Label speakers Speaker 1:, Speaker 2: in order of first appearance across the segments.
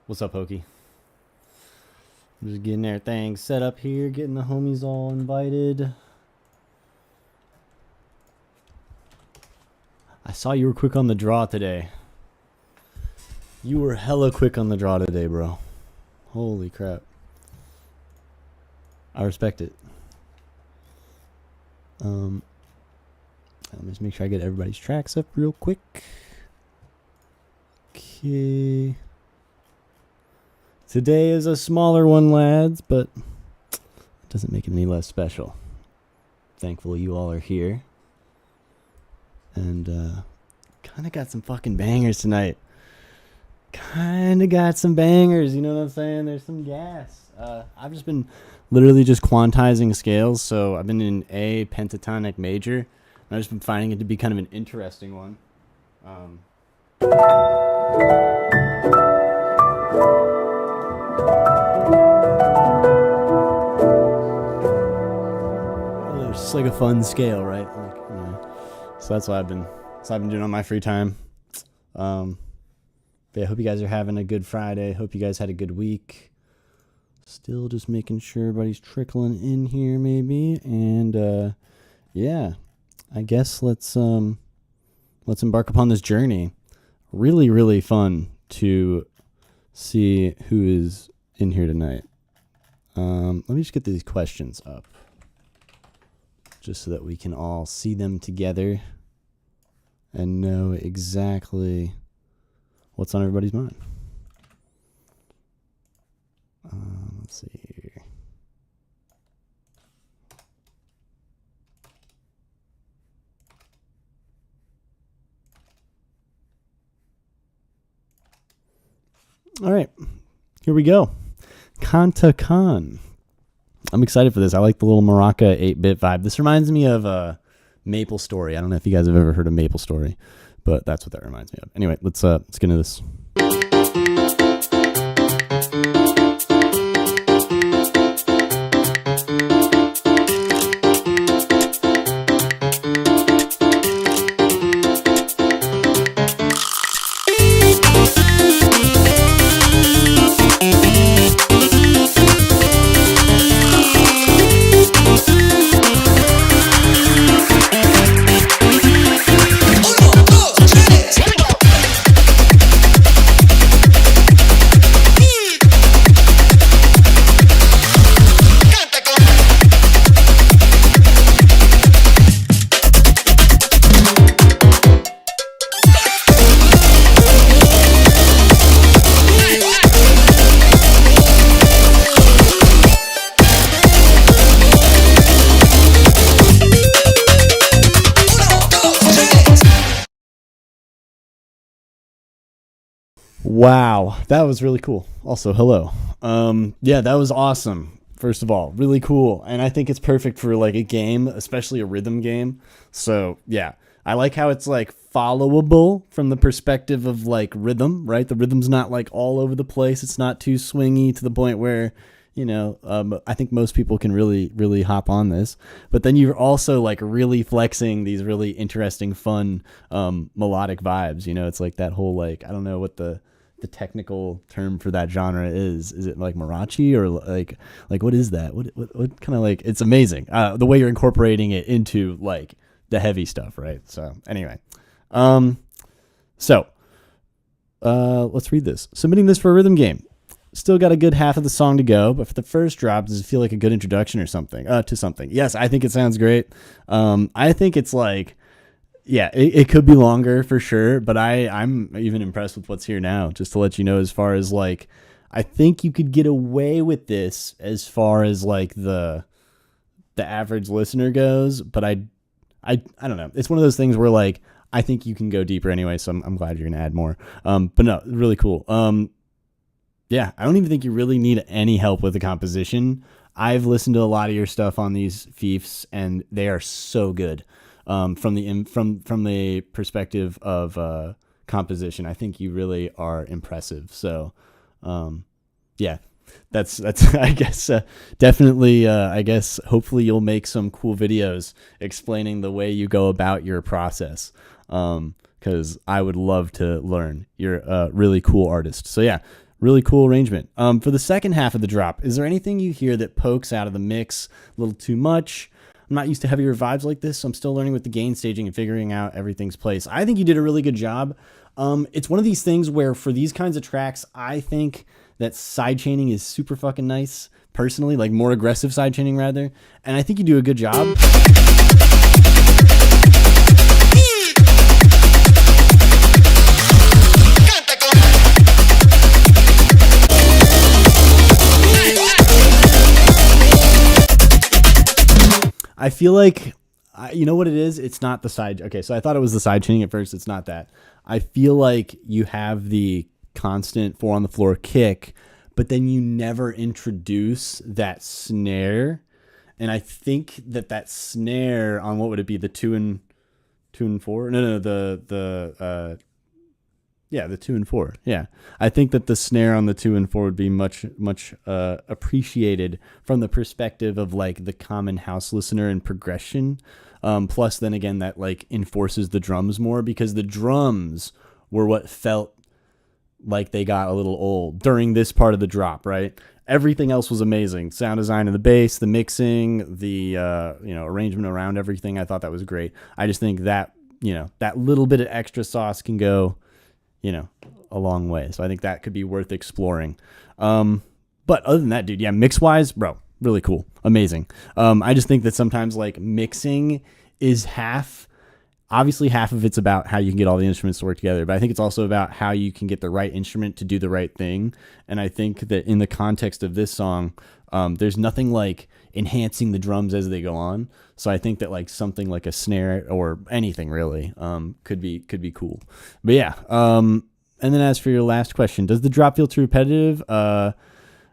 Speaker 1: What's up, Hokey? I'm just getting everything set up here, getting the homies all invited. I saw you were quick on the draw today. You were hella quick on the draw today, bro. Holy crap. I respect it. Let me just make sure I get everybody's tracks up real quick. Okay. Today is a smaller one, lads, but it doesn't make it any less special. Thankful you all are here. And kind of got some fucking bangers tonight. Kind of got some bangers, you know what I'm saying? There's some gas. I've just been literally just quantizing scales, so I've been in A pentatonic major, and I've just been finding it to be kind of an interesting one. It's just like a fun scale, right? Like, you know, so that's what I've been doing on my free time. But yeah, I hope you guys are having a good Friday. Hope you guys had a good week. Still just making sure everybody's trickling in here, maybe. And yeah, I guess let's embark upon this journey. Really, really fun to see who is in here tonight. Let me just get these questions up, just so that we can all see them together and know exactly what's on everybody's mind. Let's see here. All right, here we go. Kanta Khan. I'm excited for this. I like the little maraca 8-bit vibe. This reminds me of Maple Story. I don't know if you guys have ever heard of Maple Story, but that's what that reminds me of. Anyway, let's get into this. Wow, that was really cool. Also, hello. Yeah, that was awesome. First of all, really cool. And I think it's perfect for like a game, especially a rhythm game. So yeah, I like how it's like followable from the perspective of like rhythm, right? The rhythm's not like all over the place. It's not too swingy to the point where, you know, I think most people can really, really hop on this. But then you're also like really flexing these really interesting, fun melodic vibes. You know, it's like that whole like, I don't know what the technical term for that genre is. Is it like Marachi or like what is that? What kind of like, it's amazing. The way you're incorporating it into like the heavy stuff, right? So anyway, let's read this. Submitting this for a rhythm game. Still got a good half of the song to go, but for the first drop, does it feel like a good introduction or something? To something. Yes, I think it sounds great. I think it's like, yeah, it could be longer for sure, but I'm even impressed with what's here now, just to let you know, as far as like, I think you could get away with this as far as like the average listener goes, but I don't know. It's one of those things where like, I think you can go deeper anyway, so I'm glad you're going to add more. But no, really cool. Yeah, I don't even think you really need any help with the composition. I've listened to a lot of your stuff on these Feefs, and they are so good. From the perspective of composition, I think you really are impressive. So, yeah, that's I guess definitely. I guess hopefully you'll make some cool videos explaining the way you go about your process. because I would love to learn. You're a really cool artist. So yeah, really cool arrangement. For the second half of the drop, is there anything you hear that pokes out of the mix a little too much? I'm not used to heavier vibes like this, so I'm still learning with the gain staging and figuring out everything's place. I think you did a really good job. It's one of these things where for these kinds of tracks, I think that sidechaining is super fucking nice, personally, like more aggressive sidechaining rather. And I think you do a good job. I feel like, you know what it is? It's not the side. Okay, so I thought it was the side chaining at first. It's not that. I feel like you have the constant 4 on the floor kick, but then you never introduce that snare. And I think that snare on, what would it be? The 2 and 4? No, the 2 and 4. Yeah. I think that the snare on the 2 and 4 would be much appreciated from the perspective of like the common house listener and progression. Plus then again, that like enforces the drums more, because the drums were what felt like they got a little old during this part of the drop, right? Everything else was amazing. Sound design of the bass, the mixing, the arrangement around everything. I thought that was great. I just think that, that little bit of extra sauce can go, a long way. So I think that could be worth exploring. But other than that, dude, yeah, mix wise, bro, really cool. Amazing. I just think that sometimes like mixing is obviously half of it's about how you can get all the instruments to work together, but I think it's also about how you can get the right instrument to do the right thing. And I think that in the context of this song, there's nothing like enhancing the drums as they go on. So I think that like something like a snare or anything really could be cool. But yeah. And then as for your last question, does the drop feel too repetitive?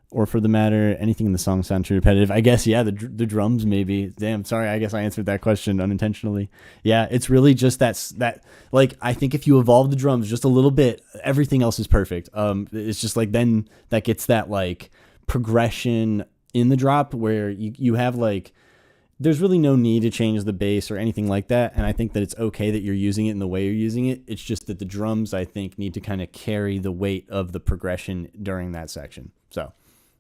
Speaker 1: Or for the matter, anything in the song sound too repetitive? I guess, yeah, the drums maybe. Damn, sorry, I guess I answered that question unintentionally. Yeah, it's really just that like, I think if you evolve the drums just a little bit, everything else is perfect. It's just like then that gets that like progression in the drop where you have like, there's really no need to change the bass or anything like that. And I think that it's okay that you're using it in the way you're using it. It's just that the drums, I think, need to kind of carry the weight of the progression during that section. So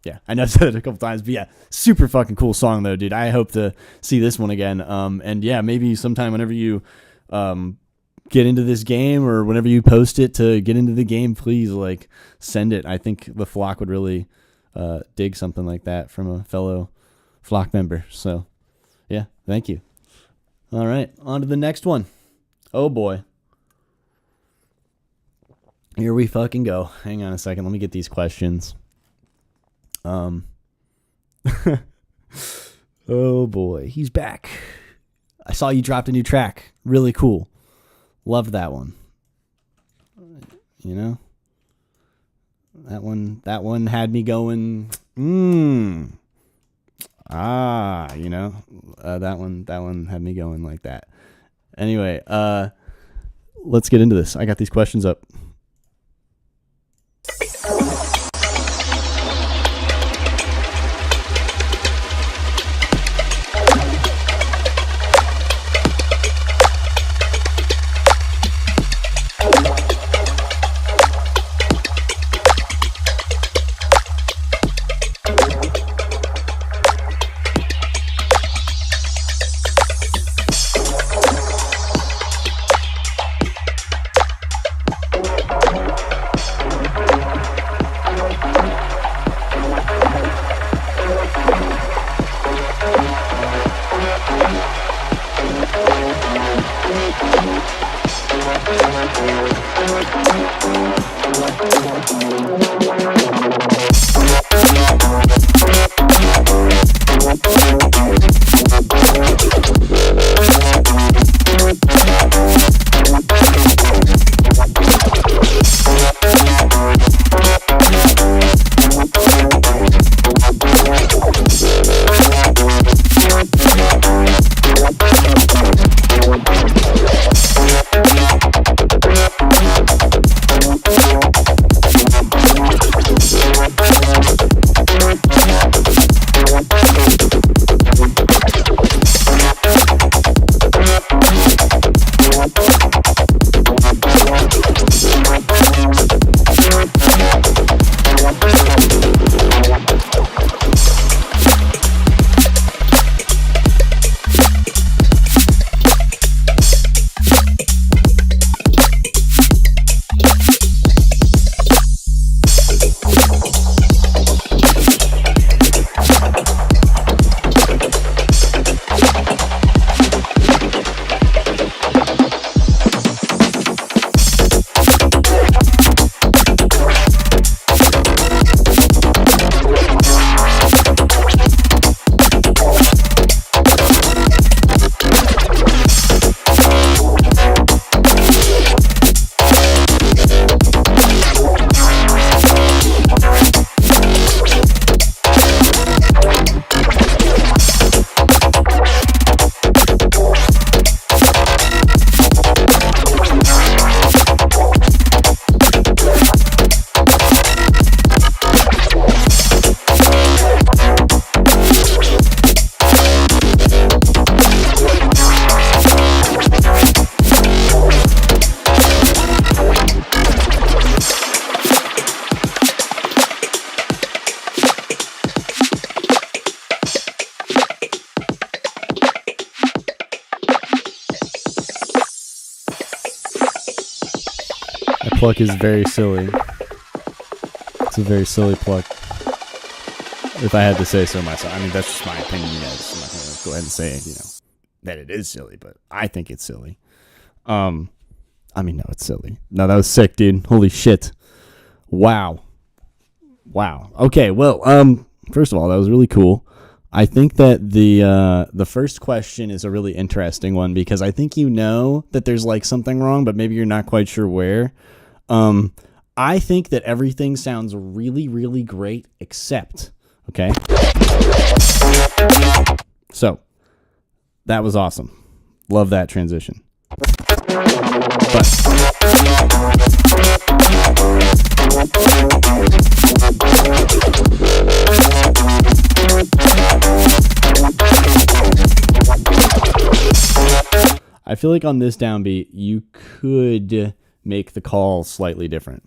Speaker 1: yeah, I know I've said it a couple times, but yeah, super fucking cool song though, dude. I hope to see this one again. And yeah, maybe sometime whenever you get into this game or whenever you post it to get into the game, please like send it. I think the flock would really dig something like that from a fellow flock member. So yeah, thank you. All right, on to the next one. Oh boy. Here we fucking go. Hang on a second. Let me get these questions. Oh boy, he's back. I saw you dropped a new track. Really cool. Loved that one. That one had me going, that one had me going like that. Anyway, let's get into this. I got these questions up. pluck is very silly. It's a very silly pluck. If I had to say so myself. I mean, that's just my opinion, you guys. I'm not going to go ahead and say, that it is silly, but I think it's silly. I mean, no, it's silly. No, that was sick, dude. Holy shit. Wow. Okay, well, first of all, that was really cool. I think that the first question is a really interesting one because I think that there's like something wrong, but maybe you're not quite sure where. I think that everything sounds really, really great except, okay? So, that was awesome. Love that transition. But I feel like on this downbeat, you could make the call slightly different.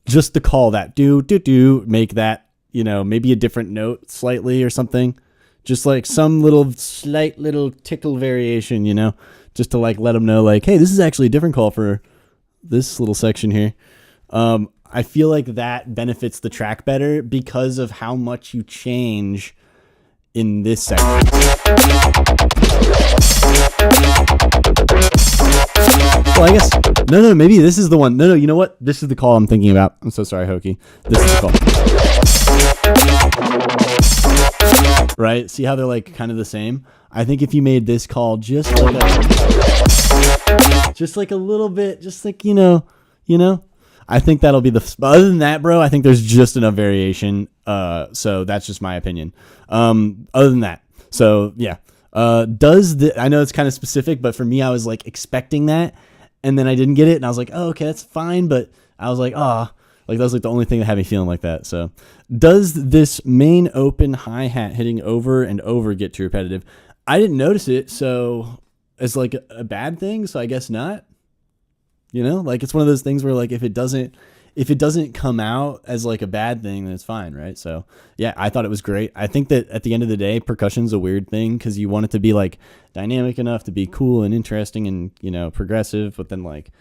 Speaker 1: Just the call that do, make that, maybe a different note slightly or something. Just like some slight little tickle variation, just to like let them know like, hey, this is actually a different call for this little section here. I feel like that benefits the track better because of how much you change in this section. Well, I guess, no, maybe this is the one. No, you know what? This is the call I'm thinking about. I'm so sorry, Hokey. This is the call. Right? See how they're like kind of the same? I think if you made this call just like a little bit, just like, I think that'll be other than that, bro, I think there's just enough variation. So that's just my opinion. Other than that, so yeah. I know it's kind of specific, but for me, I was like expecting that, and then I didn't get it, and I was like, oh, okay, that's fine, but I was like, like that was like the only thing that had me feeling like that. So does this main open hi-hat hitting over and over get too repetitive? I didn't notice it, so it's like a bad thing, so I guess not. Like it's one of those things where like if it doesn't come out as like a bad thing, then it's fine, right? So yeah, I thought it was great. I think that at the end of the day, percussion's a weird thing because you want it to be like dynamic enough to be cool and interesting and progressive, but then like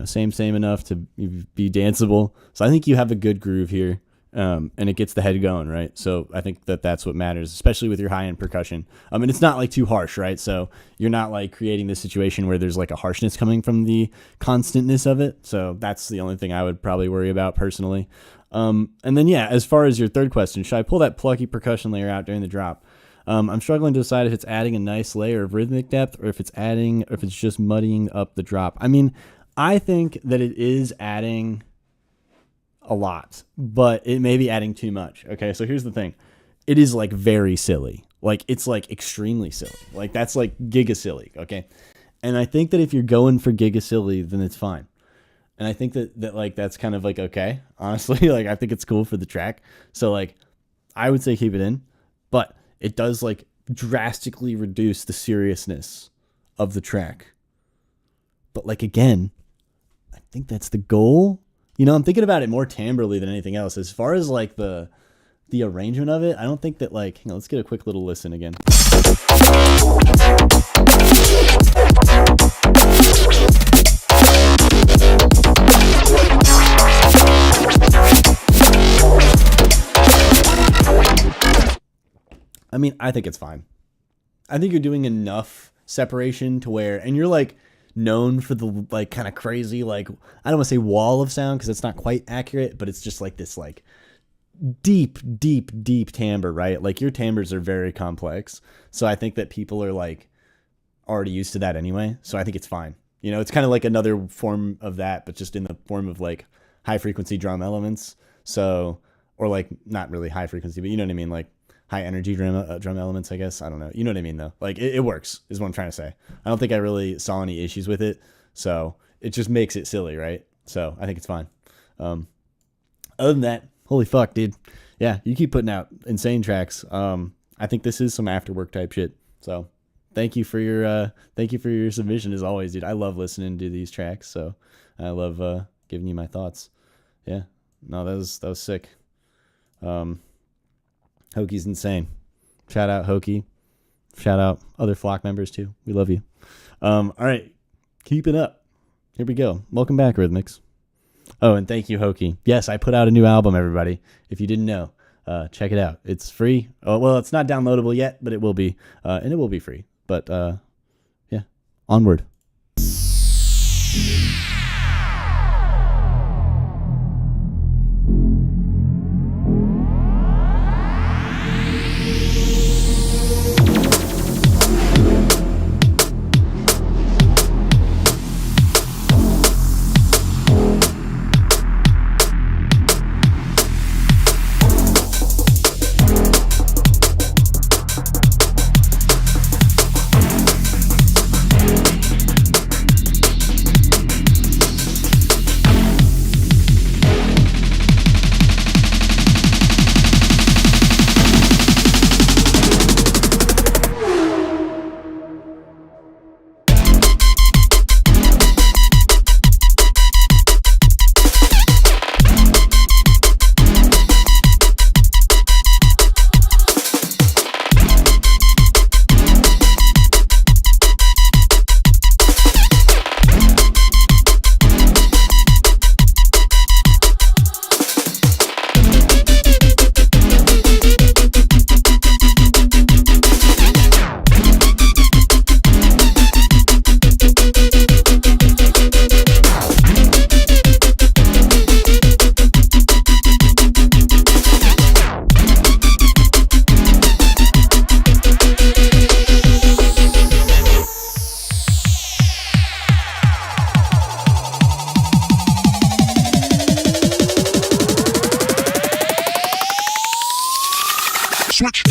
Speaker 1: same enough to be danceable. So I think you have a good groove here. And it gets the head going, right? So I think that that's what matters, especially with your high-end percussion. And it's not like too harsh, right? So you're not like creating this situation where there's like a harshness coming from the constantness of it. So that's the only thing I would probably worry about personally. And then, yeah, as far as your third question, should I pull that plucky percussion layer out during the drop? I'm struggling to decide if it's adding a nice layer of rhythmic depth or if it's just muddying up the drop. I mean, I think that it is adding a lot, but it may be adding too much. Okay, so here's the thing. It is like very silly. Like it's like extremely silly. Like that's like giga silly, okay? And I think that if you're going for giga silly, then it's fine. And I think that like that's kind of like okay, honestly. Like I think it's cool for the track. So like I would say keep it in, but it does like drastically reduce the seriousness of the track. But like again, I think that's the goal. I'm thinking about it more timbrely than anything else. As far as like the arrangement of it, I don't think that like, let's get a quick little listen again. I mean, I think it's fine. I think you're doing enough separation to where, and you're like, known for the like kind of crazy, like I don't want to say wall of sound because it's not quite accurate, but it's just like this like deep timbre, right? Like your timbres are very complex, so I think that people are like already used to that anyway, so I think it's fine. It's kind of like another form of that, but just in the form of like high frequency drum elements. So, or like not really high frequency, but you know what I mean, like high energy drum elements, I guess. I don't know. You know what I mean, though? Like, it works, is what I'm trying to say. I don't think I really saw any issues with it, so it just makes it silly, right? So I think it's fine. Other than that, holy fuck, dude. Yeah, you keep putting out insane tracks. I think this is some afterwork type shit. So thank you for your submission as always, dude. I love listening to these tracks, so I love giving you my thoughts. Yeah, no, that was sick. Hokey's insane. Shout out Hokey. Shout out other flock members too. We love you. All right, keep it up. Here we go. Welcome back, Rhythmics. Oh, and thank you, Hokie. Yes, I put out a new album, everybody. If you didn't know, check it out. It's free. Oh, well, it's not downloadable yet, but it will be. And it will be free. But, yeah, onward.
Speaker 2: Switch.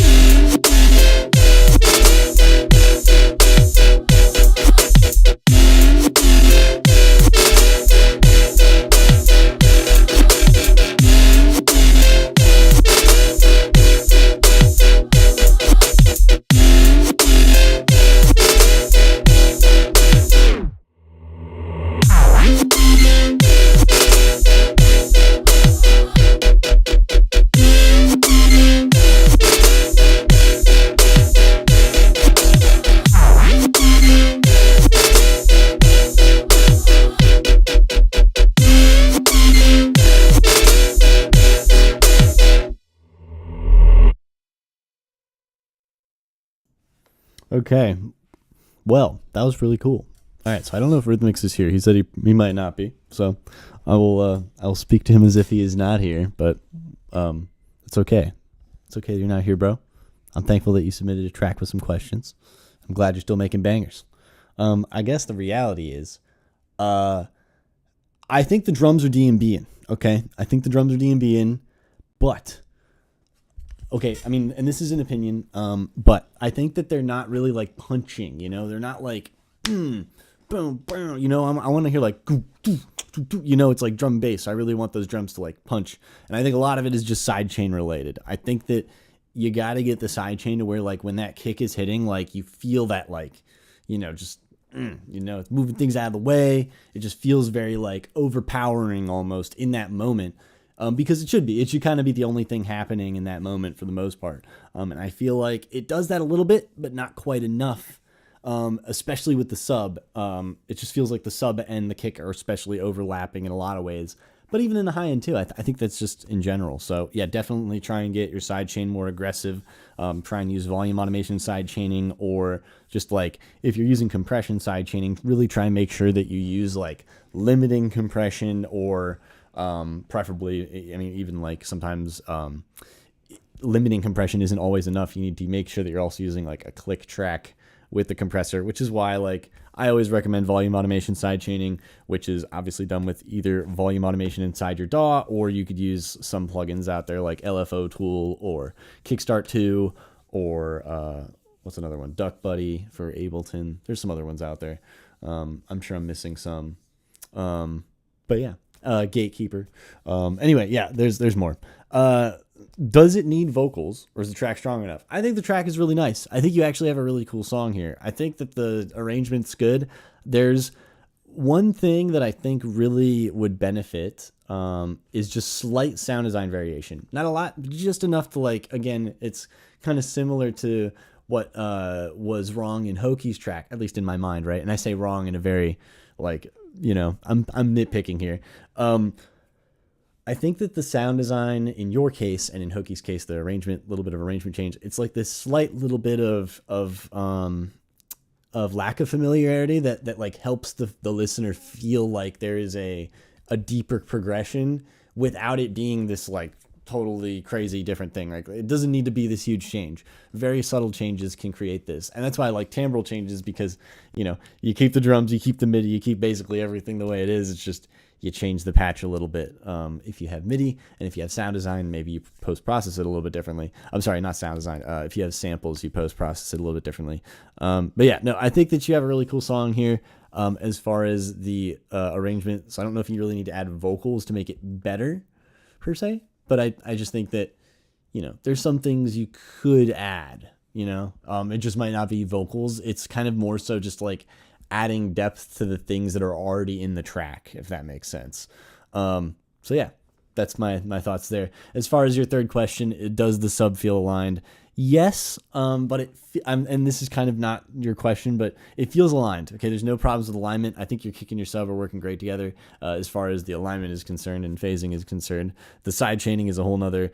Speaker 1: Okay. Well, that was really cool. All right, so I don't know if Rhythmix is here. He said he might not be. So I'll speak to him as if he is not here, but it's okay. It's okay that you're not here, bro. I'm thankful that you submitted a track with some questions. I'm glad you're still making bangers. I guess the reality is I think the drums are D&B-ing, okay? I think the drums are D&B-ing, but okay, I mean, and this is an opinion, but I think that they're not really like punching, you know? They're not like, boom, boom, you know? I want to hear like, you know, it's like drum bass. I really want those drums to like punch. And I think a lot of it is just sidechain related. I think that you got to get the sidechain to where like when that kick is hitting, like you feel that like, you know, just, you know, it's moving things out of the way. It just feels very like overpowering almost in that moment. Because it should be. It should kind of be the only thing happening in that moment for the most part. And I feel like it does that a little bit, but not quite enough, especially with the sub. It just feels like the sub and the kick are especially overlapping in a lot of ways. But even in the high end too, I think that's just in general. So yeah, definitely try and get your sidechain more aggressive. Try and use volume automation sidechaining, or just like if you're using compression sidechaining, really try and make sure that you use like limiting compression, or preferably, I mean, even like sometimes limiting compression isn't always enough. You need to make sure that you're also using like a click track with the compressor, which is why like I always recommend volume automation sidechaining, which is obviously done with either volume automation inside your DAW, or you could use some plugins out there like LFO Tool or Kickstart 2, or what's another one? Duck Buddy for Ableton. There's some other ones out there. I'm sure I'm missing some. But yeah. Gatekeeper. Anyway, yeah, there's more. Does it need vocals, or is the track strong enough? I think the track is really nice. I think you actually have a really cool song here. I think that the arrangement's good. There's one thing that I think really would benefit, is just slight sound design variation. Not a lot, but just enough to like, again, it's kind of similar to what was wrong in Hokie's track, at least in my mind, right? And I say wrong in a very like I'm nitpicking here. I think that the sound design in your case and in Hoki's case, the little bit of arrangement change, it's like this slight little bit of lack of familiarity that like helps the listener feel like there is a deeper progression without it being this like totally crazy different thing. Like it doesn't need to be this huge change. Very subtle changes can create this. And that's why I like timbral changes, because, you keep the drums, you keep the MIDI, you keep basically everything the way it is. It's just, you change the patch a little bit. If you have MIDI and if you have sound design, maybe you post-process it a little bit differently. I'm sorry, not sound design. If you have samples, you post-process it a little bit differently. But yeah, no, I think that you have a really cool song here as far as the arrangement. So I don't know if you really need to add vocals to make it better per se, but I just think that, there's some things you could add, it just might not be vocals. It's kind of more so just like adding depth to the things that are already in the track, if that makes sense. So yeah, that's my thoughts there. As far as your third question, does the sub feel aligned? Yes, but and this is kind of not your question, but it feels aligned. Okay, there's no problems with alignment. I think your kick and your sub are working great together as far as the alignment is concerned and phasing is concerned. The side chaining is a whole nother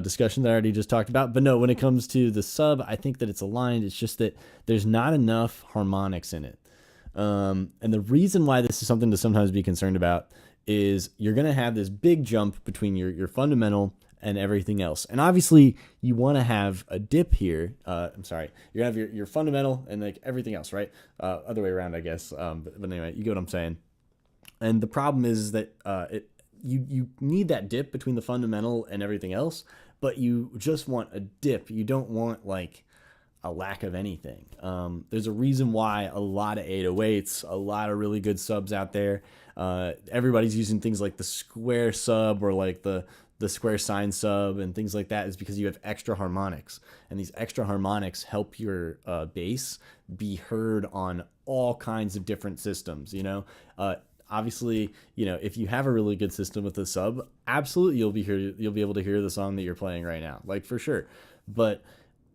Speaker 1: discussion that I already just talked about. But no, when it comes to the sub, I think that it's aligned. It's just that there's not enough harmonics in it. And the reason why this is something to sometimes be concerned about is you're going to have this big jump between your fundamental and everything else. And obviously you want to have a dip here. You're going to have your fundamental and like everything else, right? Other way around, I guess. But anyway, you get what I'm saying. And the problem is that you need that dip between the fundamental and everything else, but you just want a dip. You don't want like a lack of anything. There's a reason why a lot of 808s, a lot of really good subs out there. Everybody's using things like the square sub or like the square sine sub and things like that, is because you have extra harmonics, and these extra harmonics help your bass be heard on all kinds of different systems. Obviously, if you have a really good system with the sub, absolutely you'll be able to hear the song that you're playing right now, like for sure. But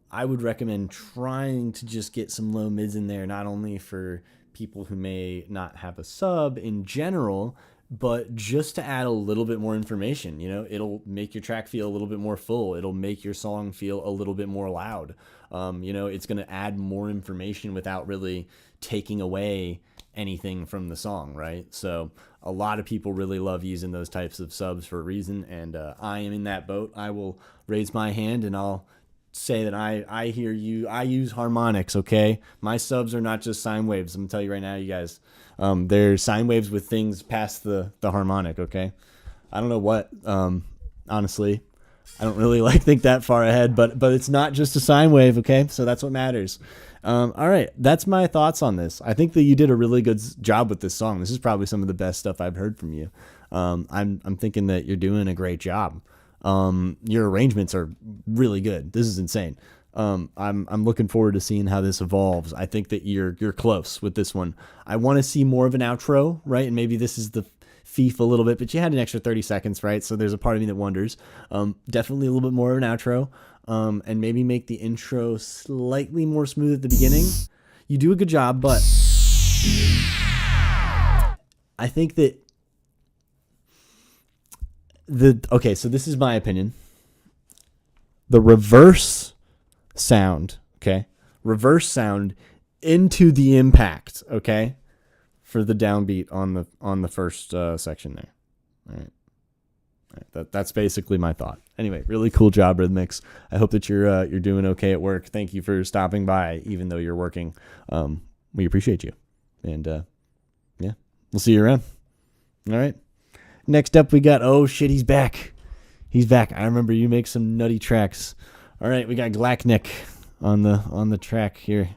Speaker 1: I would recommend trying to just get some low mids in there, not only for people who may not have a sub in general, but just to add a little bit more information. It'll make your track feel a little bit more full. It'll make your song feel a little bit more loud. It's going to add more information without really taking away anything from the song, right? So a lot of people really love using those types of subs for a reason, and I am in that boat. I will raise my hand and I'll say that I hear you. I use harmonics, okay? My subs are not just sine waves. I'm gonna tell you right now, you guys. They're sine waves with things past the harmonic, okay? I don't know what, honestly. I don't really think that far ahead, but it's not just a sine wave, okay? So that's what matters. All right, that's my thoughts on this. I think that you did a really good job with this song. This is probably some of the best stuff I've heard from you. I'm thinking that you're doing a great job. Your arrangements are really good. This is insane. I'm looking forward to seeing how this evolves. I think that you're close with this one. I want to see more of an outro, right? And maybe this is the Feef a little bit, but you had an extra 30 seconds, right? So there's a part of me that wonders. Definitely a little bit more of an outro, and maybe make the intro slightly more smooth at the beginning. You do a good job, but I think that okay, so this is my opinion. The reverse sound, okay? Reverse sound into the impact, okay? For the downbeat on the first section there. All right. That's basically my thought. Anyway, really cool job, Rhythmics. I hope that you're doing okay at work. Thank you for stopping by, even though you're working. We appreciate you. And yeah, we'll see you around. All right. Next up, we got, oh shit, he's back. He's back. I remember you make some nutty tracks. All right, we got Glacknick on the track here.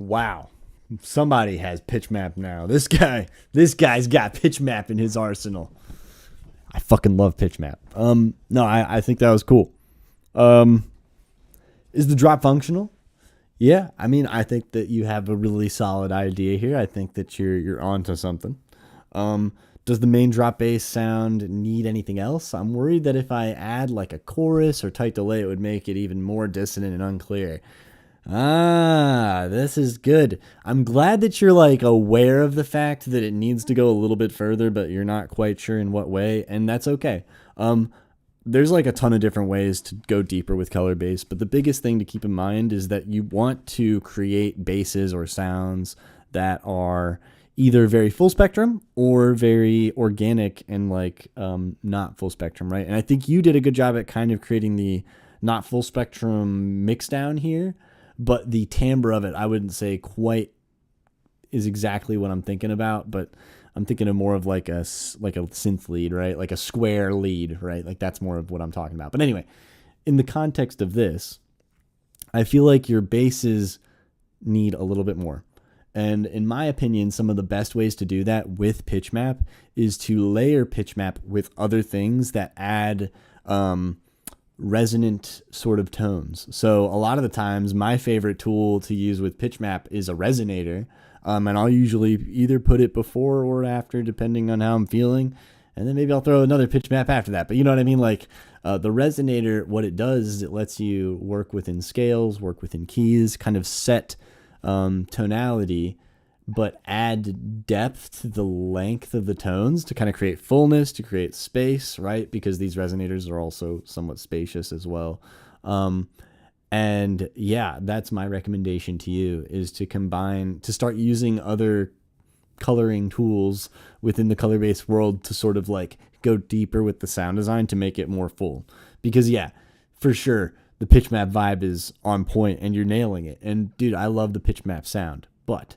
Speaker 1: Wow. Somebody has pitch map now. This guy's got pitch map in his arsenal. I fucking love pitch map. No, I think that was cool. Is the drop functional? Yeah, I mean, I think that you have a really solid idea here. I think that you're onto something. Does the main drop bass sound need anything else? I'm worried that if I add like a chorus or tight delay, it would make it even more dissonant and unclear. This is good. I'm glad that you're like aware of the fact that it needs to go a little bit further, but you're not quite sure in what way, and that's okay. There's like a ton of different ways to go deeper with color bass, but the biggest thing to keep in mind is that you want to create basses or sounds that are either very full spectrum or very organic and like not full spectrum, right? And I think you did a good job at kind of creating the not full spectrum mix down here, but the timbre of it, I wouldn't say quite is exactly what I'm thinking about, but I'm thinking of more of like a synth lead, right? Like a square lead, right? Like that's more of what I'm talking about. But anyway, in the context of this, I feel like your basses need a little bit more. And in my opinion, some of the best ways to do that with pitch map is to layer pitch map with other things that add resonant sort of tones. So a lot of the times my favorite tool to use with pitch map is a resonator. And I'll usually either put it before or after, depending on how I'm feeling. And then maybe I'll throw another pitch map after that. But you know what I mean? Like the resonator, what it does is it lets you work within scales, work within keys, kind of set tonality, but add depth to the length of the tones to kind of create fullness, to create space, right? Because these resonators are also somewhat spacious as well. And yeah, that's my recommendation to you, is to start using other coloring tools within the color based world to sort of like go deeper with the sound design to make it more full. Because yeah, for sure, the pitch map vibe is on point and you're nailing it. And dude, I love the pitch map sound, but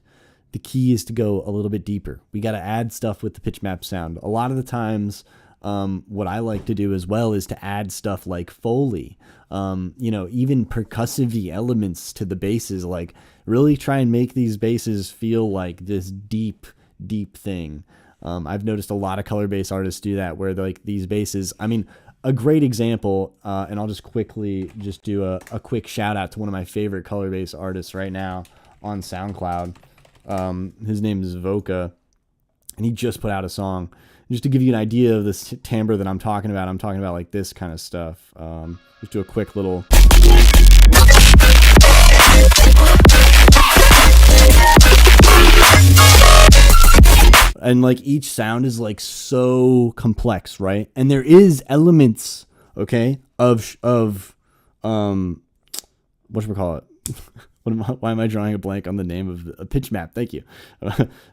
Speaker 1: the key is to go a little bit deeper. We got to add stuff with the pitch map sound. A lot of the times, what I like to do as well is to add stuff like Foley, even percussive elements to the basses, like really try and make these basses feel like this deep, deep thing. I've noticed a lot of color bass artists do that, where like these basses, I mean, a great example, and I'll just quickly do a quick shout out to one of my favorite color bass artists right now on SoundCloud. His name is Voca, and he just put out a song. Just to give you an idea of this timbre that I'm talking about like this kind of stuff. Just do a quick little. And like each sound is like so complex, right? And there is elements, okay, of whatchamacallit? Why am I drawing a blank on the name of a pitch map? Thank you.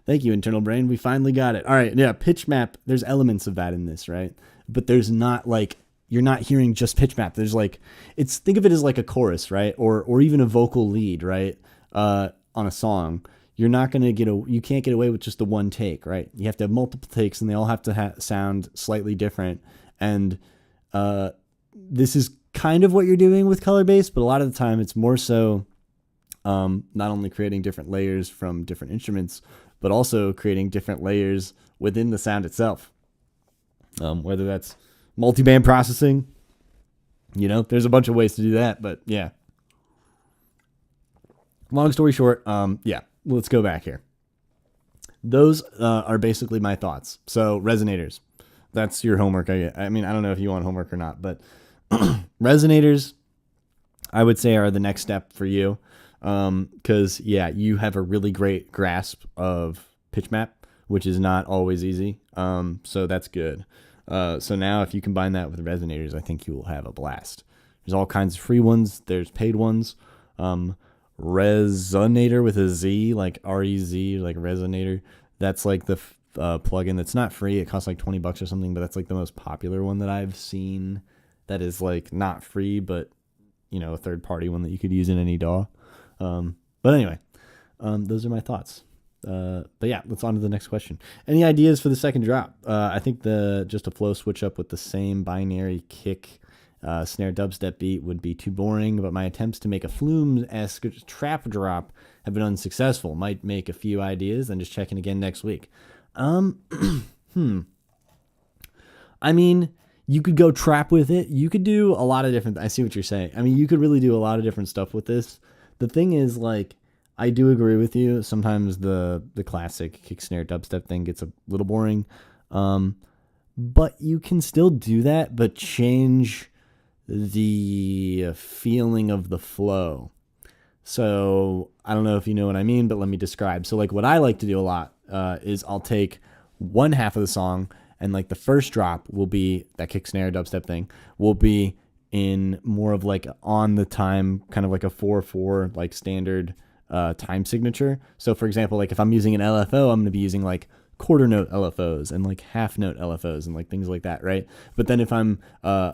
Speaker 1: Thank you, internal brain. We finally got it. All right. Yeah. Pitch map. There's elements of that in this, right? But there's not like, you're not hearing just pitch map. There's like, think of it as like a chorus, right? Or even a vocal lead, right? On a song. You're not going to you can't get away with just the one take, right? You have to have multiple takes and they all have to sound slightly different. And, this is kind of what you're doing with color bass, but a lot of the time it's more so, not only creating different layers from different instruments, but also creating different layers within the sound itself. Whether that's multiband processing, there's a bunch of ways to do that, but yeah. Long story short, let's go back here. Those are basically my thoughts. So resonators, that's your homework. I mean, I don't know if you want homework or not, but resonators, I would say, are the next step for you. Because you have a really great grasp of pitch map, which is not always easy. So that's good. So now if you combine that with resonators, I think you will have a blast. There's all kinds of free ones. There's paid ones. Resonator with a Z, like R-E-Z, like Resonator. That's like the plugin that's not free. It costs like $20 or something, but that's like the most popular one that I've seen that is like not free, but a third party one that you could use in any DAW. But anyway, those are my thoughts. But yeah, let's on to the next question. Any ideas for the second drop? I think just a flow switch up with the same binary kick Snare dubstep beat would be too boring, but my attempts to make a Flume-esque trap drop have been unsuccessful. Might make a few ideas, then just checking again next week. I mean, you could go trap with it. You could do a lot of different. I see what you're saying. I mean, you could really do a lot of different stuff with this. The thing is, like, I do agree with you. Sometimes the classic kick snare dubstep thing gets a little boring. But you can still do that, but change the feeling of the flow. So I don't know if you know what I mean, but let me describe. So like what I like to do a lot is I'll take one half of the song, and like the first drop will be that kick snare dubstep thing will be in more of like on the time, kind of like a 4/4 like standard time signature. So for example, like if I'm using an LFO, I'm going to be using like quarter note LFOs and like half note LFOs and like things like that, right? But then if I'm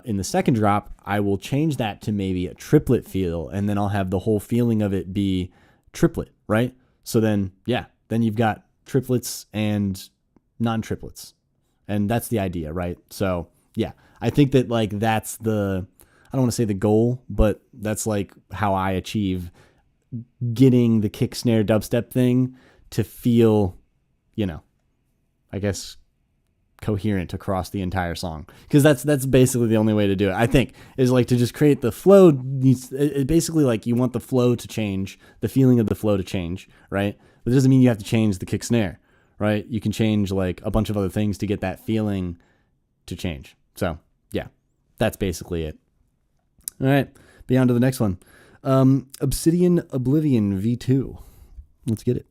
Speaker 1: in the second drop, I will change that to maybe a triplet feel, and then I'll have the whole feeling of it be triplet, right? So then, yeah, then you've got triplets and non-triplets. And that's the idea, right? So yeah, I think that like that's the, I don't want to say the goal, but that's like how I achieve getting the kick snare dubstep thing to feel, you know, I guess coherent across the entire song, because that's basically the only way to do it, I think, is like to just create the flow. It basically like you want the flow to change, the feeling of the flow to change, right? But it doesn't mean you have to change the kick snare, right? You can change like a bunch of other things to get that feeling to change. So yeah, that's basically it. All right, beyond to the next one. Obsidian Oblivion V2. Let's get it.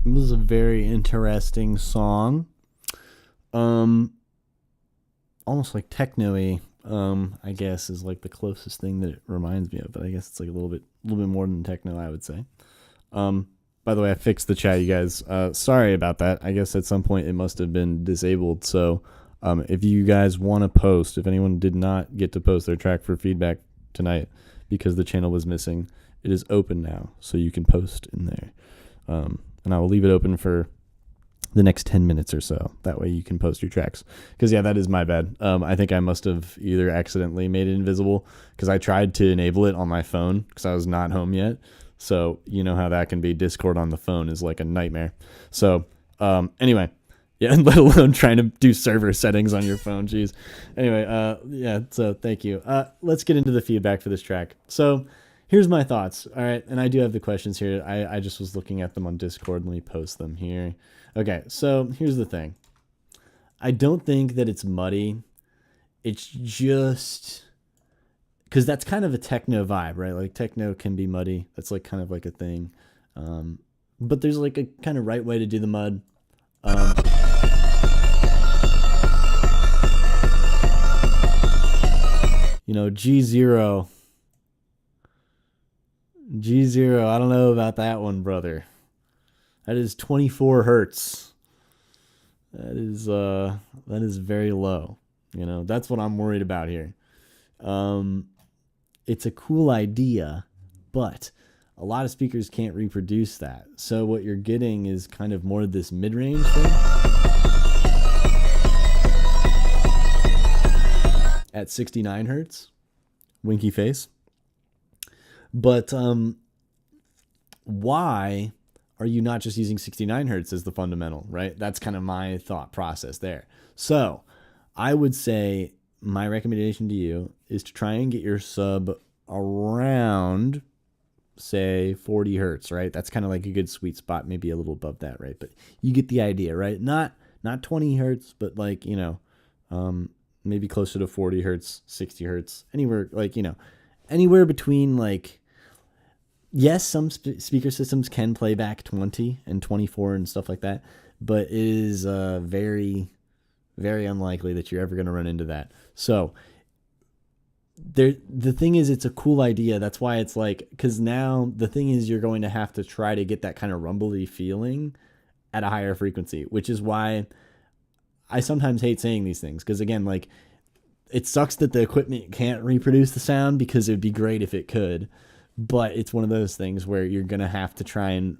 Speaker 1: It was a very interesting song. Almost like techno-y, I guess, is like the closest thing that it reminds me of. But I guess it's like a little bit more than techno, I would say. By the way, I fixed the chat, you guys. Sorry about that. I guess at some point it must have been disabled. So if you guys want to post, if anyone did not get to post their track for feedback tonight because the channel was missing, it is open now. So you can post in there. And I will leave it open for the next 10 minutes or so. That way you can post your tracks. Because, yeah, that is my bad. I think I must have either accidentally made it invisible because I tried to enable it on my phone because I was not home yet. So you know how that can be. Discord on the phone is like a nightmare. So anyway, Yeah, and let alone trying to do server settings on your phone. Jeez. Anyway, yeah, so thank you. Let's get into the feedback for this track. So here's my thoughts. All right, and I do have the questions here. I just was looking at them on Discord. Let me post them here. Okay, so here's the thing. I don't think that it's muddy. It's just because that's kind of a techno vibe, right? Like techno can be muddy. That's like kind of like a thing. But there's like a kind of right way to do the mud. You know, G0. G0, I don't know about that one, brother. That is 24 hertz. That is very low. You know, that's what I'm worried about here. It's a cool idea, but a lot of speakers can't reproduce that. So what you're getting is kind of more this mid-range thing at 69 hertz. Winky face. But why are you not just using 69 hertz as the fundamental, right? That's kind of my thought process there. So I would say my recommendation to you is to try and get your sub around, say, 40 hertz, right? That's kind of like a good sweet spot, maybe a little above that, right? But you get the idea, right? Not 20 hertz, but like, you know, maybe closer to 40 hertz, 60 hertz, anywhere, like, you know, anywhere between, like, yes, some speaker systems can play back 20 and 24 and stuff like that, but it is very, very unlikely that you're ever going to run into that. So the thing is, it's a cool idea. That's why it's like, because now the thing is, you're going to have to try to get that kind of rumbly feeling at a higher frequency, which is why I sometimes hate saying these things. Because again, like, it sucks that the equipment can't reproduce the sound, because it'd be great if it could. But it's one of those things where you're going to have to try and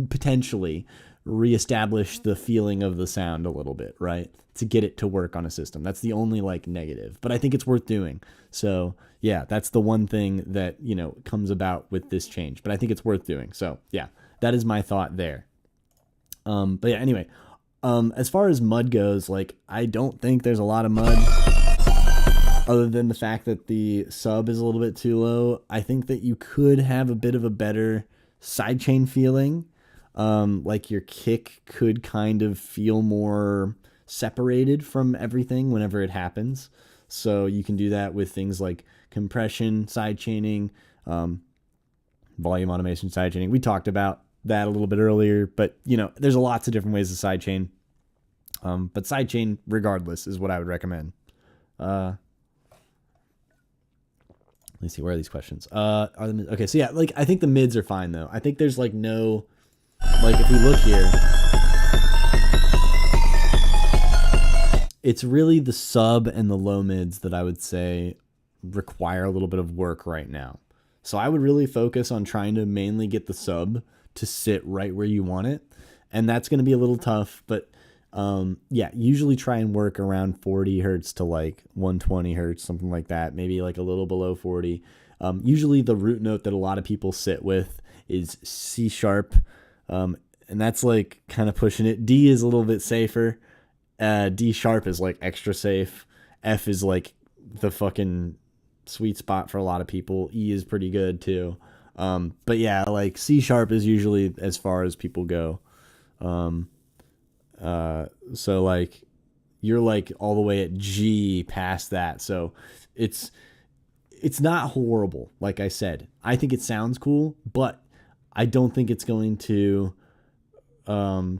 Speaker 1: potentially reestablish the feeling of the sound a little bit, right? To get it to work on a system. That's the only like negative, but I think it's worth doing. So yeah, that's the one thing that, you know, comes about with this change, but I think it's worth doing. So yeah, that is my thought there. But yeah, anyway, as far as mud goes, like, I don't think there's a lot of mud other than the fact that the sub is a little bit too low. I think that you could have a bit of a better sidechain feeling. Like your kick could kind of feel more separated from everything whenever it happens. So you can do that with things like compression, sidechaining, volume automation, sidechaining. We talked about that a little bit earlier, but you know, there's lots of different ways to sidechain. But sidechain regardless is what I would recommend. Let me see, where are these questions? Okay, so yeah, like, I think the mids are fine though. I think there's like no, like, if we look here, it's really the sub and the low mids that I would say require a little bit of work right now. So I would really focus on trying to mainly get the sub to sit right where you want it. And that's going to be a little tough, but yeah, usually try and work around 40 hertz to like 120 hertz, something like that. Maybe like a little below 40. Usually the root note that a lot of people sit with is C sharp. And that's like kind of pushing it. D is a little bit safer. D sharp is like extra safe. F is like the fucking sweet spot for a lot of people. E is pretty good too. But yeah, like C sharp is usually as far as people go. So like you're like all the way at G past that. So it's not horrible. Like I said, I think it sounds cool, but I don't think it's going to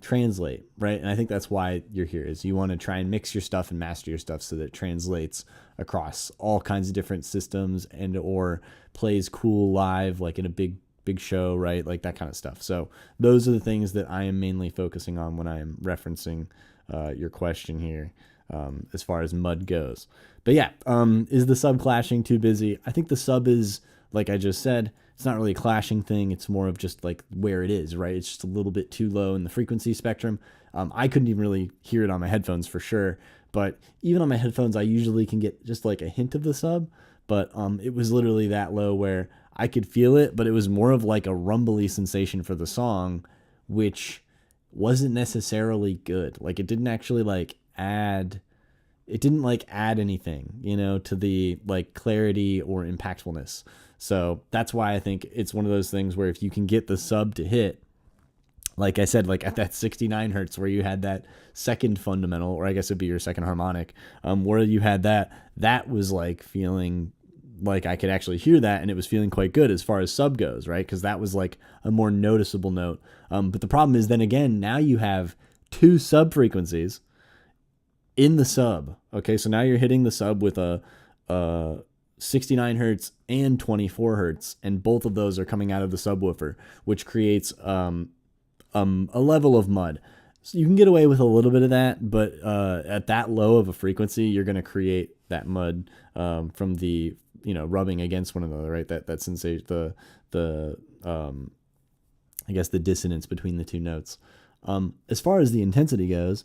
Speaker 1: translate, right? And I think that's why you're here, is you want to try and mix your stuff and master your stuff so that it translates across all kinds of different systems and or plays cool live, like in a big show, right? Like that kind of stuff. So those are the things that I am mainly focusing on when I am referencing your question here, as far as mud goes. But yeah, is the sub clashing too busy? I think the sub is, like I just said, it's not really a clashing thing. It's more of just like where it is, right? It's just a little bit too low in the frequency spectrum. I couldn't even really hear it on my headphones for sure. But even on my headphones, I usually can get just like a hint of the sub. But it was literally that low where I could feel it, but it was more of like a rumbly sensation for the song, which wasn't necessarily good. Like it didn't actually it didn't like add anything, to the like clarity or impactfulness. So that's why I think it's one of those things where if you can get the sub to hit, like I said, like at that 69 hertz where you had that second fundamental, or I guess it'd be your second harmonic, where you had that was like feeling like I could actually hear that, and it was feeling quite good as far as sub goes, right? Because that was like a more noticeable note. But the problem is then again, now you have two sub frequencies in the sub. Okay, so now you're hitting the sub with a 69 hertz and 24 hertz, and both of those are coming out of the subwoofer, which creates a level of mud. So you can get away with a little bit of that, but at that low of a frequency, you're going to create that mud from the rubbing against one another, right? That sensation, I guess the dissonance between the two notes. As far as the intensity goes,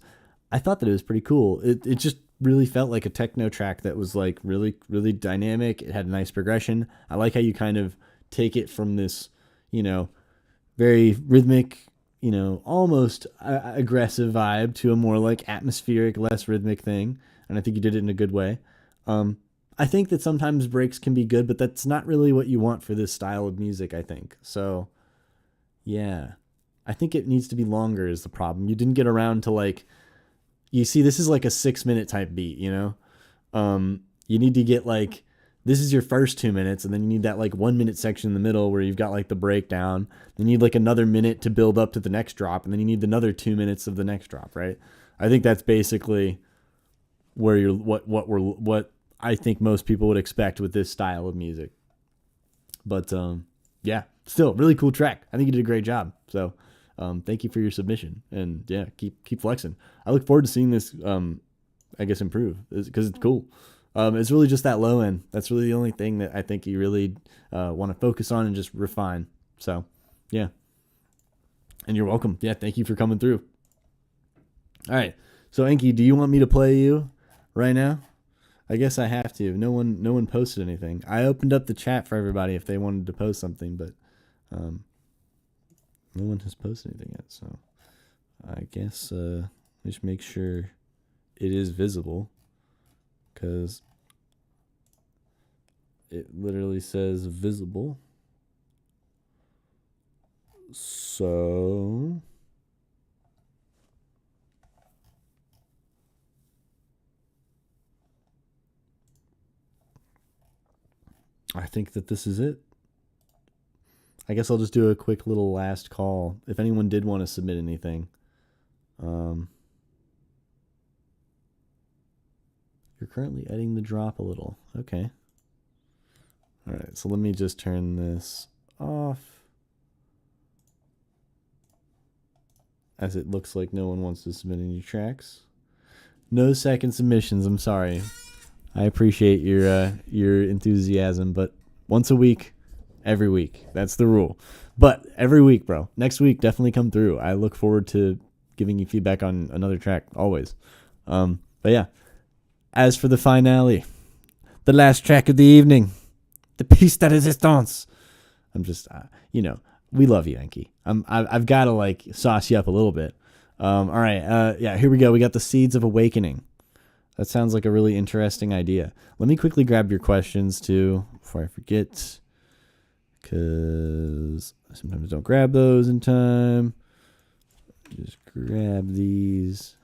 Speaker 1: I thought that it was pretty cool. It just really felt like a techno track that was like really, really dynamic. It had a nice progression. I like how you kind of take it from this, very rhythmic, almost aggressive vibe to a more like atmospheric, less rhythmic thing. And I think you did it in a good way. I think that sometimes breaks can be good, but that's not really what you want for this style of music, I think. So, yeah. I think it needs to be longer is the problem. You didn't get around to like, you see, this is like a 6-minute type beat, you need to get like, this is your first 2 minutes, and then you need that like 1 minute section in the middle where you've got like the breakdown. Then you need like another minute to build up to the next drop, and then you need another 2 minutes of the next drop, right? I think that's basically where you're what I think most people would expect with this style of music. But yeah, still really cool track. I think you did a great job. So thank you for your submission, and yeah, keep flexing. I look forward to seeing this I guess improve because it's cool. It's really just that low end. That's really the only thing that I think you really want to focus on and just refine. So yeah, and you're welcome. Yeah, thank you for coming through. All right, so Enki, do you want me to play you right now? I guess I have to. No one posted anything. I opened up the chat for everybody if they wanted to post something, but no one has posted anything yet. So I guess just make sure it is visible, because it literally says visible. So I think that this is it. I guess I'll just do a quick little last call. If anyone did want to submit anything, you're currently editing the drop a little. Okay. All right, so let me just turn this off, as it looks like no one wants to submit any tracks. No second submissions. I'm sorry. I appreciate your enthusiasm, but once a week, every week. That's the rule. But every week, bro. Next week, definitely come through. I look forward to giving you feedback on another track, always. But yeah, as for the finale, the last track of the evening, the piece de resistance. I'm just, we love you, Enki. I've got to like sauce you up a little bit. All right, yeah, here we go. We got the Seeds of Awakening. That sounds like a really interesting idea. Let me quickly grab your questions too before I forget, because I sometimes don't grab those in time. Just grab these.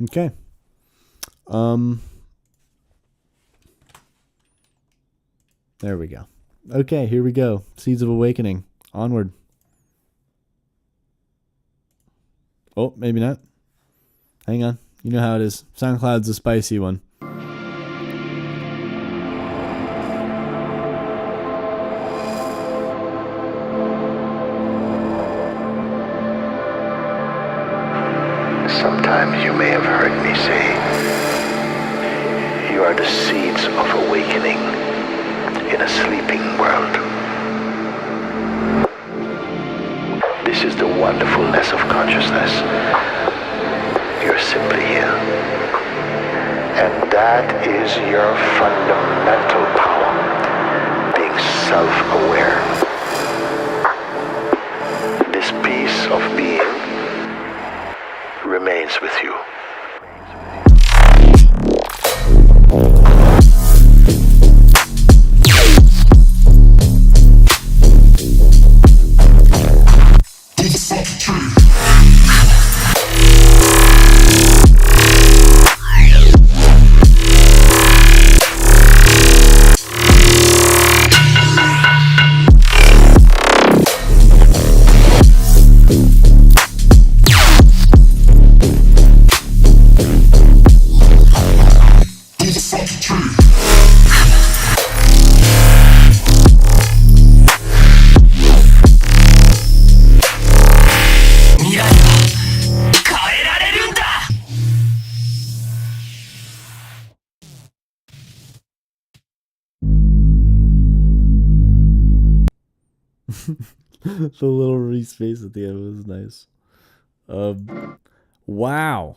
Speaker 1: Okay. There we go. Okay, here we go. Seeds of Awakening. Onward. Oh, maybe not. Hang on. You know how it is. SoundCloud's a spicy one.
Speaker 3: Sometimes you may have heard me say, you are the seeds of awakening in a sleeping world. And that is your fundamental power, being self-aware. This piece of being remains with you.
Speaker 1: The little Reese face at the end was nice. Wow.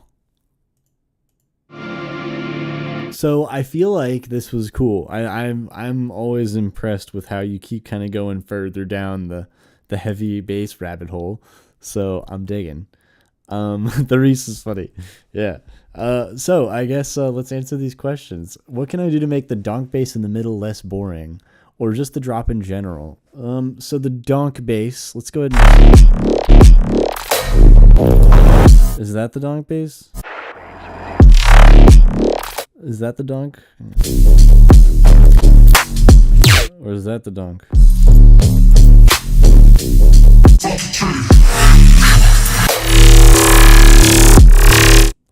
Speaker 1: So I feel like this was cool. I'm always impressed with how you keep kind of going further down the heavy bass rabbit hole. So I'm digging. The Reese is funny. Yeah. So I guess let's answer these questions. What can I do to make the donk bass in the middle less boring? Or just the drop in general? So the donk bass, let's go ahead and... Is that the donk bass? Is that the donk? Or is that the donk?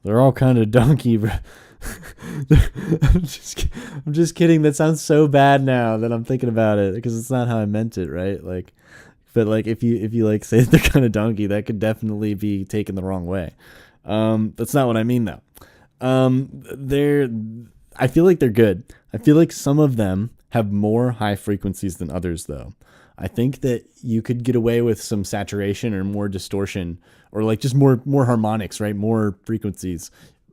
Speaker 1: They're all kind of donkey, bro. I'm just kidding. That sounds so bad now that I'm thinking about it, because it's not how I meant it, right? Like, but like if you like say they're kind of donkey, that could definitely be taken the wrong way. That's not what I mean though. I feel like they're good. I feel like some of them have more high frequencies than others though. I think that you could get away with some saturation or more distortion, or like just more harmonics, right? More frequencies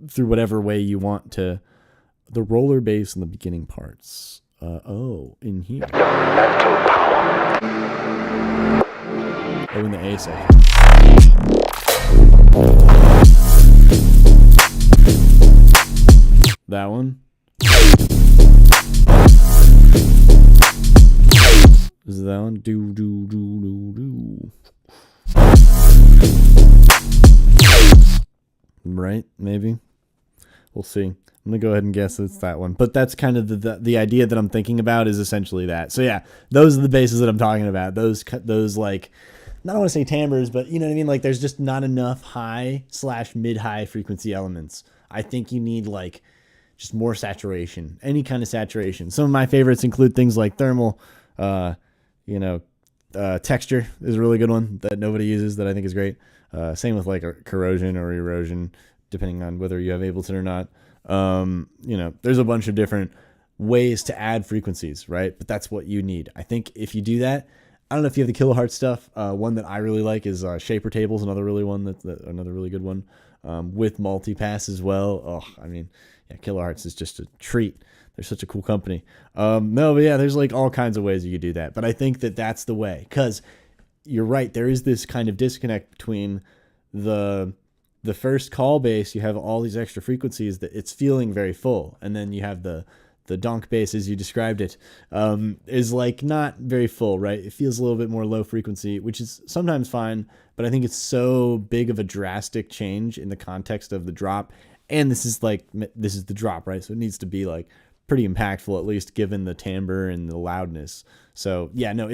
Speaker 1: through whatever way you want to. The roller bass in the beginning parts. In here.
Speaker 3: Mental power.
Speaker 1: Oh, in the A section. That one. Is that one? Do. Right? Maybe. We'll see. I'm gonna go ahead and guess it's that one. But that's kind of the idea that I'm thinking about is essentially that. So yeah, those are the basses that I'm talking about. Those like, I don't want to say timbres, but you know what I mean? Like there's just not enough high/mid-high frequency elements. I think you need like just more saturation, any kind of saturation. Some of my favorites include things like thermal, texture is a really good one that nobody uses that I think is great. Same with like corrosion or erosion, depending on whether you have Ableton or not. There's a bunch of different ways to add frequencies, right? But that's what you need. I think if you do that, I don't know if you have the kilohertz stuff. One that I really like is Shaper Tables, another really good one, with multipass as well. Oh, I mean, yeah, kilohertz is just a treat. They're such a cool company. But yeah, there's like all kinds of ways you could do that. But I think that that's the way, because you're right. There is this kind of disconnect between the first call bass. You have all these extra frequencies that it's feeling very full, and then you have the donk bass, as you described it, is like not very full, right? It feels a little bit more low frequency, which is sometimes fine, but I think it's so big of a drastic change in the context of the drop. And this is the drop, right? So it needs to be like pretty impactful, at least given the timbre and the loudness. So yeah, no,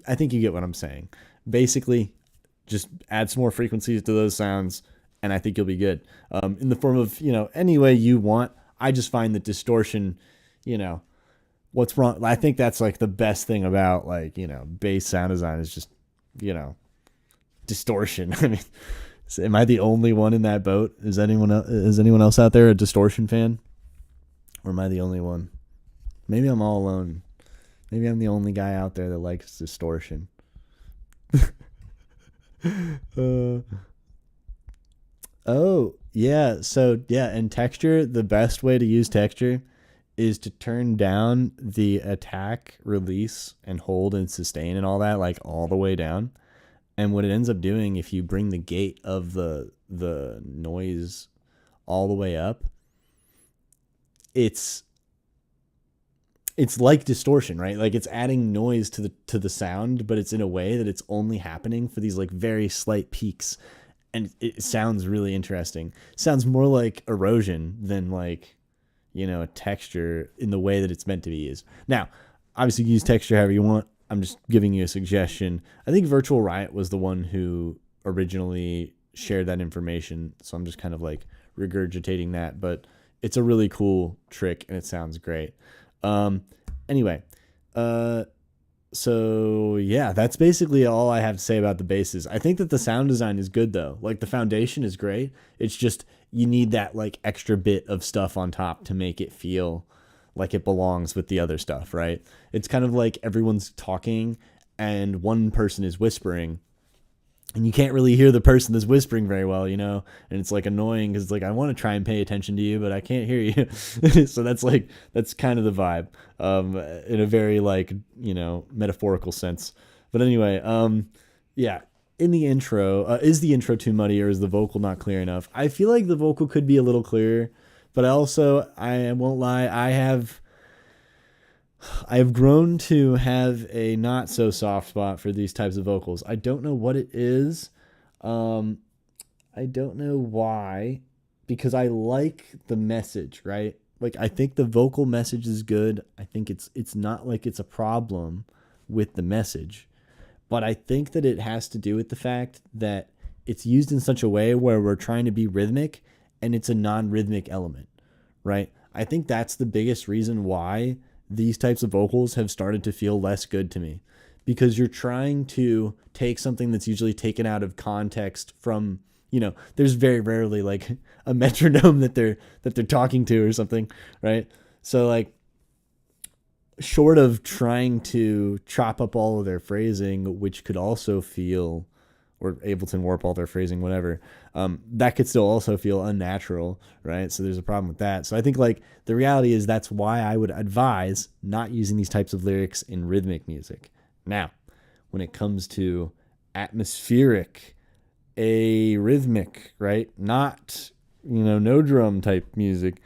Speaker 1: I think you get what I'm saying. Basically, just add some more frequencies to those sounds, and I think you'll be good. In the form of, any way you want. I just find that distortion, what's wrong? I think that's like the best thing about bass sound design is just, distortion. I mean, am I the only one in that boat? Is anyone else out there a distortion fan? Or am I the only one? Maybe I'm all alone. Maybe I'm the only guy out there that likes distortion. Oh, Yeah. So yeah, and texture, the best way to use texture is to turn down the attack, release, and hold and sustain and all that, like all the way down. And what it ends up doing, if you bring the gate of the noise all the way up, it's like distortion, right? Like it's adding noise to the sound, but it's in a way that it's only happening for these like very slight peaks, and it sounds really interesting. Sounds more like erosion than like, a texture in the way that it's meant to be used. Now, obviously, you use texture however you want. I'm just giving you a suggestion. I think Virtual Riot was the one who originally shared that information, so I'm just kind of like regurgitating that, but it's a really cool trick and it sounds great. Anyway, so yeah, that's basically all I have to say about the basses. I think that the sound design is good though. Like the foundation is great. It's just, you need that like extra bit of stuff on top to make it feel like it belongs with the other stuff, right? It's kind of like everyone's talking and one person is whispering, and you can't really hear the person that's whispering very well, and it's like annoying because it's like, I want to try and pay attention to you, but I can't hear you. So that's kind of the vibe, in a very like, metaphorical sense. But anyway, yeah, in the intro, is the intro too muddy or is the vocal not clear enough? I feel like the vocal could be a little clearer, but also, I won't lie, I have grown to have a not so soft spot for these types of vocals. I don't know what it is. I don't know why, because I like the message, right? Like I think the vocal message is good. I think it's not like it's a problem with the message, but I think that it has to do with the fact that it's used in such a way where we're trying to be rhythmic and it's a non-rhythmic element, right? I think that's the biggest reason why these types of vocals have started to feel less good to me, because you're trying to take something that's usually taken out of context from, there's very rarely like a metronome that they're talking to or something, right? So like, short of trying to chop up all of their phrasing, which could also feel, or Ableton warp all their phrasing, whatever, that could still also feel unnatural, right? So there's a problem with that. So I think like the reality is that's why I would advise not using these types of lyrics in rhythmic music. Now, when it comes to atmospheric, arrhythmic, right? Not, no drum type music,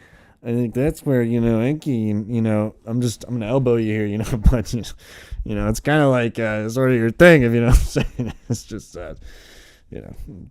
Speaker 1: I think that's where, Enki, I'm going to elbow you here, but, it's kind of like sort of your thing, if you know what I'm saying. It's just, you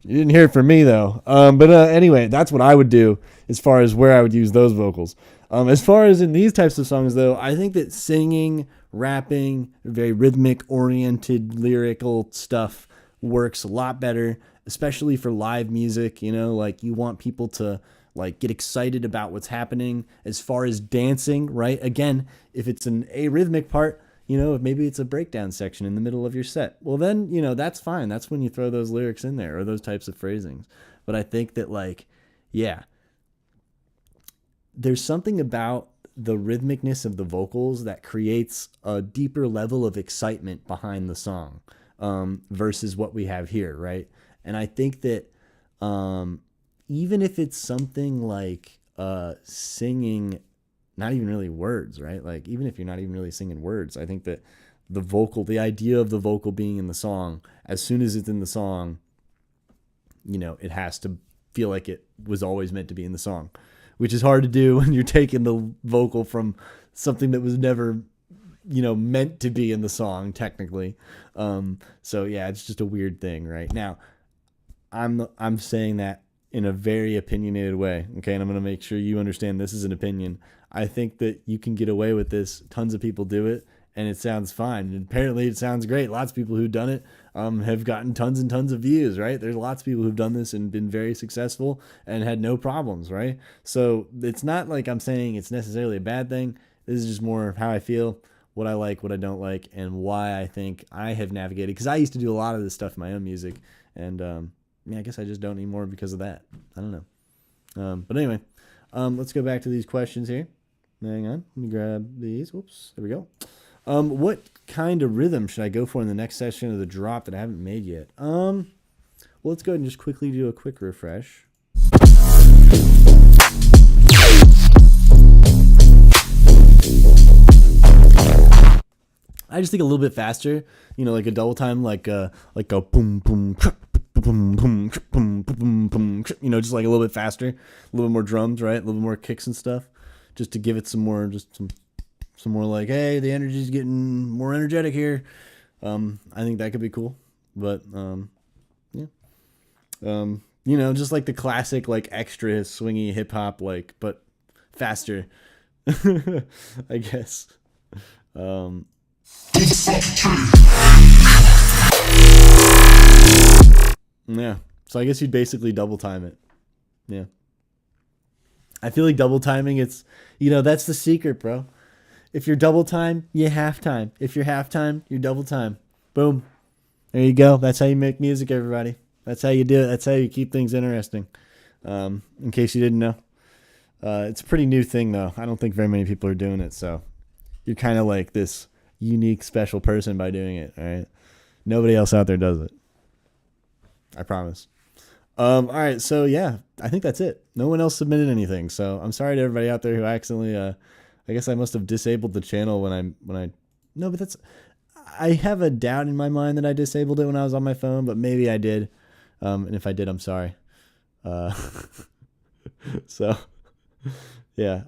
Speaker 1: didn't hear it from me, though. But anyway, that's what I would do as far as where I would use those vocals. As far as in these types of songs, though, I think that singing, rapping, very rhythmic-oriented, lyrical stuff works a lot better, especially for live music, like you want people to like get excited about what's happening. As far as dancing, right? Again, if it's an arrhythmic part, if maybe it's a breakdown section in the middle of your set, well then, that's fine. That's when you throw those lyrics in there or those types of phrasings. But I think that like, yeah, there's something about the rhythmicness of the vocals that creates a deeper level of excitement behind the song, versus what we have here, right? And I think that, even if it's something like singing, not even really words, right? Like even if you're not even really singing words, I think that the idea of the vocal being in the song, as soon as it's in the song, it has to feel like it was always meant to be in the song, which is hard to do when you're taking the vocal from something that was never, meant to be in the song technically. So yeah, it's just a weird thing right now. I'm saying that in a very opinionated way, okay? And I'm going to make sure you understand this is an opinion. I think that you can get away with this. Tons of people do it, and it sounds fine. And apparently it sounds great. Lots of people who've done it have gotten tons and tons of views, right? There's lots of people who've done this and been very successful and had no problems, right? So it's not like I'm saying it's necessarily a bad thing. This is just more of how I feel, what I like, what I don't like, and why I think I have navigated. Because I used to do a lot of this stuff in my own music, and I guess I just don't anymore because of that. I don't know. But anyway, let's go back to these questions here. Hang on. Let me grab these. Whoops. There we go. What kind of rhythm should I go for in the next session of the drop that I haven't made yet? Well, let's go ahead and just quickly do a quick refresh. just think a little bit faster, like a double time, like a boom, boom, boom, boom, boom, boom, boom, just like a little bit faster, a little bit more drums, right? A little bit more kicks and stuff, just to give it some more, some more like, hey, the energy's getting more energetic here. I think that could be cool, but yeah, just like the classic, like extra swingy hip hop, like, but faster, I guess. Yeah. So I guess you'd basically double time it. Yeah. I feel like double timing, it's, that's the secret, bro. If you're double time, you half time. If you're half time, you're double time. Boom. There you go. That's how you make music, everybody. That's how you do it. That's how you keep things interesting. In case you didn't know. It's a pretty new thing, though. I don't think very many people are doing it. So you're kind of like this unique, special person by doing it. All right. Nobody else out there does it. I promise. All right. So, yeah, I think that's it. No one else submitted anything. So I'm sorry to everybody out there who accidentally, I guess I must have disabled the channel no, but I have a doubt in my mind that I disabled it when I was on my phone, but maybe I did. And if I did, I'm sorry. So, yeah.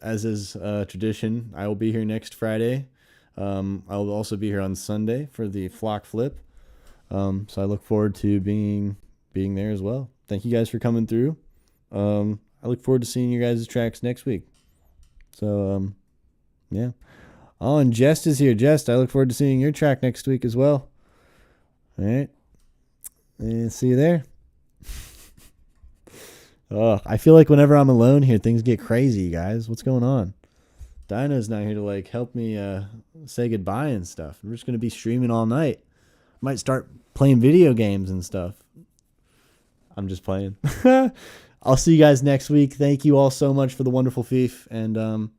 Speaker 1: As is tradition, I will be here next Friday. I will also be here on Sunday for the Flock Flip. So I look forward to being there as well. Thank you guys for coming through. I look forward to seeing you guys' tracks next week. So, yeah. Oh, and Jest is here. Jest, I look forward to seeing your track next week as well. All right. And see you there. Oh, I feel like whenever I'm alone here, things get crazy, guys. What's going on? Dino's not here to, like, help me say goodbye and stuff. We're just going to be streaming all night. Might start playing video games and stuff. I'm just playing. I'll see you guys next week. Thank you all so much for the wonderful Feef. And